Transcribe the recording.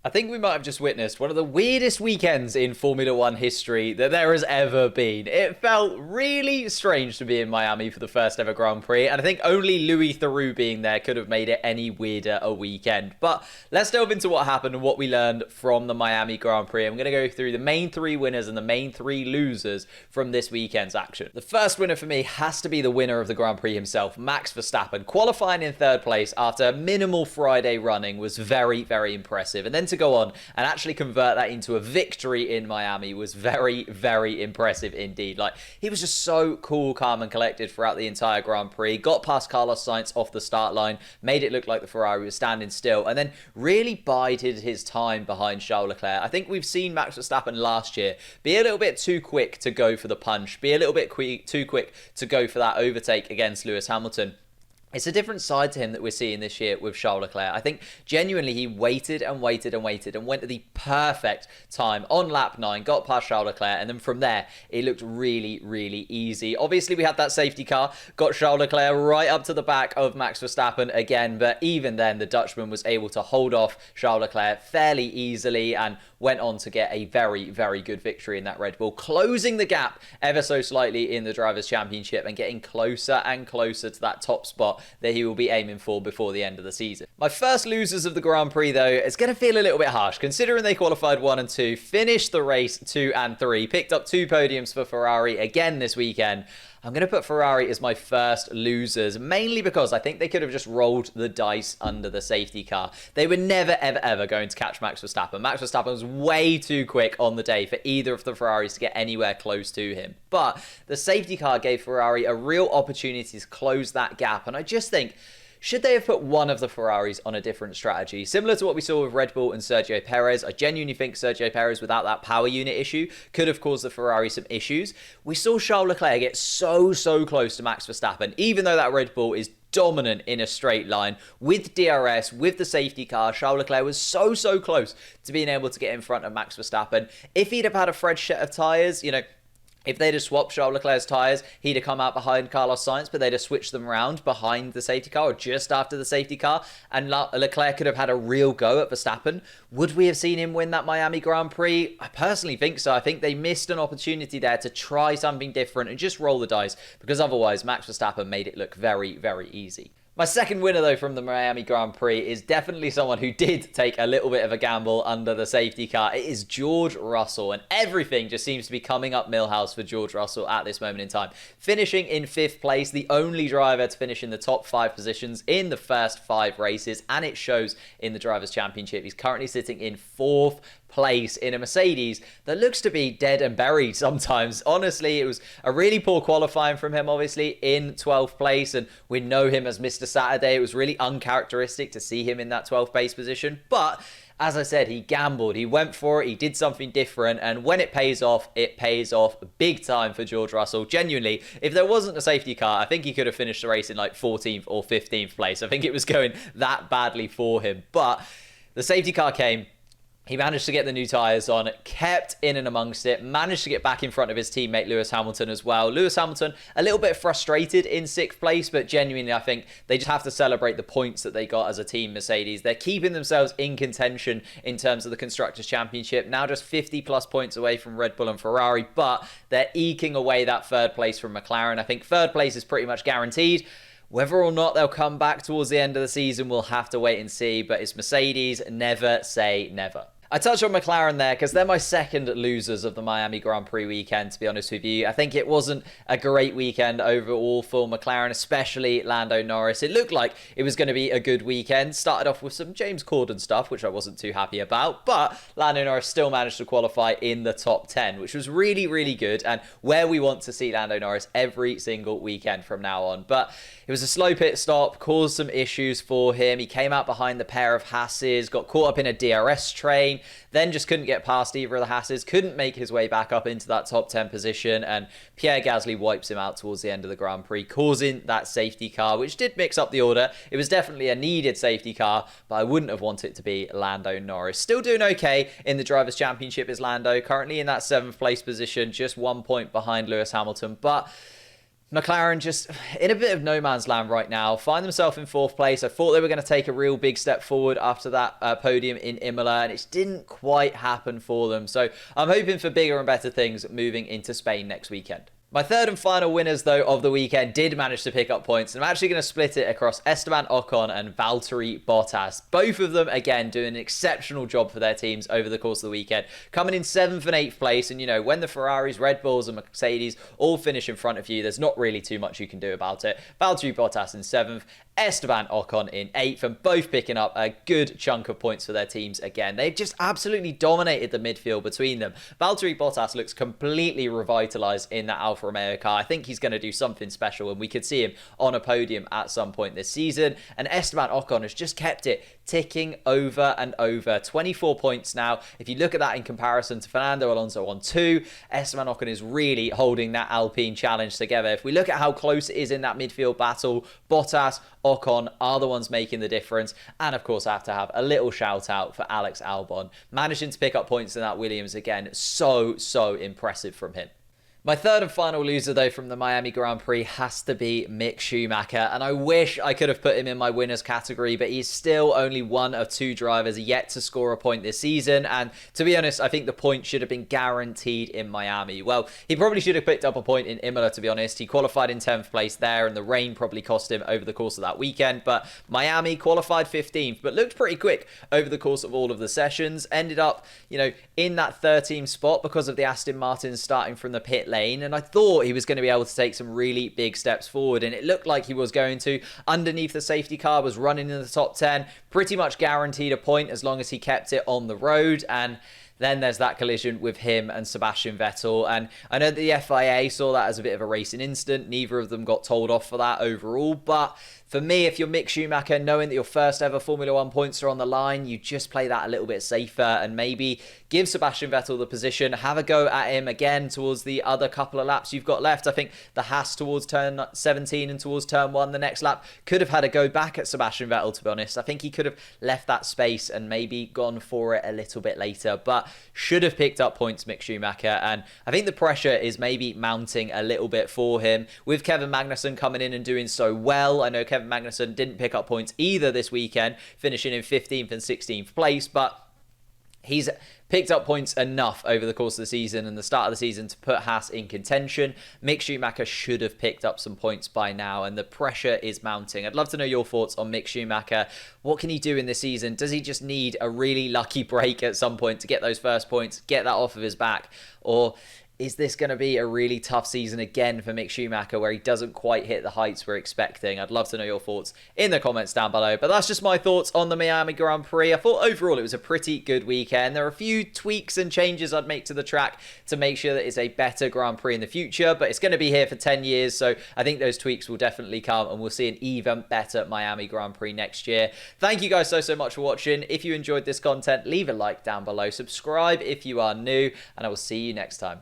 I think we might have just witnessed one of the weirdest weekends in Formula One history that there has ever been. It felt really strange to be in Miami for the first ever Grand Prix, and I think only Louis Theroux being there could have made it any weirder a weekend. But let's delve into what happened and what we learned from the Miami Grand Prix. I'm going to go through the main three winners and the main three losers from this weekend's action. The first winner for me has to be the winner of the Grand Prix himself, Max Verstappen. Qualifying in third place after minimal Friday running was very, very impressive. And then to go on and actually convert that into a victory in Miami was very, very impressive indeed. Like, he was just so cool, calm and collected throughout the entire Grand Prix, got past Carlos Sainz off the start line, made it look like the Ferrari was standing still, and then really bided his time behind Charles Leclerc. I think we've seen Max Verstappen last year be a little bit too quick to go for the punch, be a little bit too quick to go for that overtake against Lewis Hamilton. It's a different side to him that we're seeing this year with Charles Leclerc. I think genuinely he waited and waited and waited and went to the perfect time on lap 9, got past Charles Leclerc, and then from there, it looked really, really easy. Obviously, we had that safety car, got Charles Leclerc right up to the back of Max Verstappen again, but even then, the Dutchman was able to hold off Charles Leclerc fairly easily and went on to get a very, very good victory in that Red Bull, closing the gap ever so slightly in the Drivers' Championship and getting closer and closer to that top spot that he will be aiming for before the end of the season. My first losers of the Grand Prix, though, is going to feel a little bit harsh, considering they qualified 1 and 2, finished the race 2 and 3, picked up 2 podiums for Ferrari again this weekend. I'm going to put Ferrari as my first losers, mainly because I think they could have just rolled the dice under the safety car. They were never, ever, ever going to catch Max Verstappen. Max Verstappen was way too quick on the day for either of the Ferraris to get anywhere close to him. But the safety car gave Ferrari a real opportunity to close that gap, and I just think, should they have put one of the Ferraris on a different strategy? Similar to what we saw with Red Bull and Sergio Perez, I genuinely think Sergio Perez, without that power unit issue, could have caused the Ferrari some issues. We saw Charles Leclerc get so close to Max Verstappen, even though that Red Bull is dominant in a straight line with DRS, with the safety car. Charles Leclerc was so close to being able to get in front of Max Verstappen. If he'd have had a fresh set of tyres, if they'd have swapped Charles Leclerc's tyres, he'd have come out behind Carlos Sainz, but they'd have switched them around behind the safety car or just after the safety car, and Leclerc could have had a real go at Verstappen. Would we have seen him win that Miami Grand Prix? I personally think so. I think they missed an opportunity there to try something different and just roll the dice, because otherwise Max Verstappen made it look very, very easy. My second winner, though, from the Miami Grand Prix is definitely someone who did take a little bit of a gamble under the safety car. It is George Russell, and everything just seems to be coming up Millhouse for George Russell at this moment in time. Finishing in 5th place, the only driver to finish in the top 5 positions in the first 5 races, and it shows in the Drivers' Championship. He's currently sitting in 4th place in a Mercedes that looks to be dead and buried sometimes. Honestly, it was a really poor qualifying from him, obviously, in 12th place, and we know him as Mr. Saturday. It was really uncharacteristic to see him in that 12th place position, but as I said, he gambled, he went for it, he did something different, and when it pays off big time for George Russell. Genuinely, if there wasn't a safety car, I think he could have finished the race in like 14th or 15th place. I think it was going that badly for him, but the safety car came. He managed to get the new tyres on, kept in and amongst it, managed to get back in front of his teammate Lewis Hamilton as well. Lewis Hamilton, a little bit frustrated in 6th place, but genuinely I think they just have to celebrate the points that they got as a team, Mercedes. They're keeping themselves in contention in terms of the Constructors' Championship, now just 50 plus points away from Red Bull and Ferrari, but they're eking away that 3rd place from McLaren. I think 3rd place is pretty much guaranteed. Whether or not they'll come back towards the end of the season, we'll have to wait and see, but it's Mercedes, never say never. I touched on McLaren there because they're my second losers of the Miami Grand Prix weekend, to be honest with you. I think it wasn't a great weekend overall for McLaren, especially Lando Norris. It looked like it was going to be a good weekend. Started off with some James Corden stuff, which I wasn't too happy about, but Lando Norris still managed to qualify in the top 10, which was really, really good, and where we want to see Lando Norris every single weekend from now on. But it was a slow pit stop, caused some issues for him. He came out behind the pair of Hasses, got caught up in a DRS train, then just couldn't get past either of the Hasses, couldn't make his way back up into that top 10 position, and Pierre Gasly wipes him out towards the end of the Grand Prix, causing that safety car, which did mix up the order. It was definitely a needed safety car, but I wouldn't have wanted it to be Lando Norris. Still doing okay in the Drivers' Championship is Lando, currently in that 7th place position, just 1 point behind Lewis Hamilton, but McLaren just in a bit of no man's land right now, find themselves in 4th place. I thought they were going to take a real big step forward after that podium in Imola, and it didn't quite happen for them. So I'm hoping for bigger and better things moving into Spain next weekend. My third and final winners, though, of the weekend did manage to pick up points. And I'm actually going to split it across Esteban Ocon and Valtteri Bottas. Both of them, again, doing an exceptional job for their teams over the course of the weekend. Coming in 7th and 8th place. And, you know, when the Ferraris, Red Bulls and Mercedes all finish in front of you, there's not really too much you can do about it. Valtteri Bottas in 7th. Esteban Ocon in 8th, and both picking up a good chunk of points for their teams again. They've just absolutely dominated the midfield between them. Valtteri Bottas looks completely revitalised in that Alfa Romeo car. I think he's going to do something special, and we could see him on a podium at some point this season. And Esteban Ocon has just kept it ticking over and over. 24 points now. If you look at that in comparison to Fernando Alonso on 2, Esteban Ocon is really holding that Alpine challenge together. If we look at how close it is in that midfield battle, Bottas, Ocon are the ones making the difference. And of course, I have to have a little shout out for Alex Albon. Managing to pick up points in that Williams again, so impressive from him. My third and final loser, though, from the Miami Grand Prix has to be Mick Schumacher. And I wish I could have put him in my winners category, but he's still only one of 2 drivers yet to score a point this season. And to be honest, I think the point should have been guaranteed in Miami. Well, he probably should have picked up a point in Imola, to be honest. He qualified in 10th place there, and the rain probably cost him over the course of that weekend. But Miami qualified 15th, but looked pretty quick over the course of all of the sessions. Ended up, you know, in that 13th spot because of the Aston Martins starting from the pit lane, and I thought he was going to be able to take some really big steps forward, and it looked like he was going to. Underneath the safety car, was running in the top 10, pretty much guaranteed a point as long as he kept it on the road. And then there's that collision with him and Sebastian Vettel. And I know that the FIA saw that as a bit of a racing incident. Neither of them got told off for that overall. But for me, if you're Mick Schumacher, knowing that your first ever Formula 1 points are on the line, you just play that a little bit safer and maybe give Sebastian Vettel the position, have a go at him again towards the other couple of laps you've got left. I think the Haas towards turn 17 and towards turn 1 the next lap could have had a go back at Sebastian Vettel, to be honest. I think he could have left that space and maybe gone for it a little bit later, but should have picked up points, Mick Schumacher. And I think the pressure is maybe mounting a little bit for him with Kevin Magnussen coming in and doing so well. I know Kevin Magnussen didn't pick up points either this weekend, finishing in 15th and 16th place, but he's picked up points enough over the course of the season and the start of the season to put Haas in contention. Mick Schumacher should have picked up some points by now, and the pressure is mounting. I'd love to know your thoughts on Mick Schumacher. What can he do in this season? Does he just need a really lucky break at some point to get those first points, get that off of his back? Or is this going to be a really tough season again for Mick Schumacher where he doesn't quite hit the heights we're expecting? I'd love to know your thoughts in the comments down below. But that's just my thoughts on the Miami Grand Prix. I thought overall it was a pretty good weekend. There are a few tweaks and changes I'd make to the track to make sure that it's a better Grand Prix in the future, but it's going to be here for 10 years, so I think those tweaks will definitely come and we'll see an even better Miami Grand Prix next year. Thank you guys so much for watching. If you enjoyed this content, leave a like down below, subscribe if you are new, and I will see you next time.